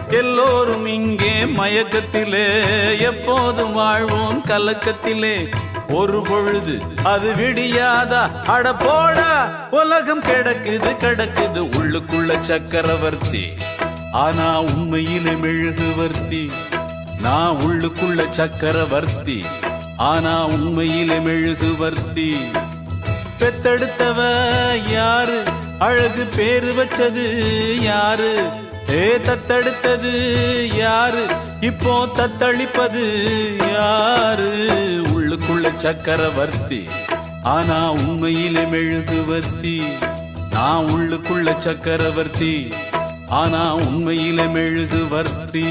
எல்லோரும் இங்கே மயக்கத்திலே, எப்போதும் வாழ்வோம் கலக்கத்திலே. ஒரு பொழுது அது விடியாதா? அட போடா, உலகம் கிடக்குது கிடக்குது உள்ளுக்குள்ள சக்கரவர்த்தி, ஆனா உண்மையிலே மெழுகுவர்த்தி. நான் உள்ளுக்குள்ள சக்கரவர்த்தி, ஆனா உண்மையிலே மெழுகுவர்த்தி. பெத்தெடுத்தவ யாரு? அழகு பேரு வச்சது யாரு? தத்தெடுத்தது யாரு? இப்போ தத்தளிப்பது யாரு? உள்ளுக்குள்ள சக்கரவர்த்தி, ஆனா உண்மையிலே மெழுகுவர்த்தி. நான் உள்ளுக்குள்ள சக்கரவர்த்தி, ஆனா உண்மையிலே மெழுகுவர்த்தி.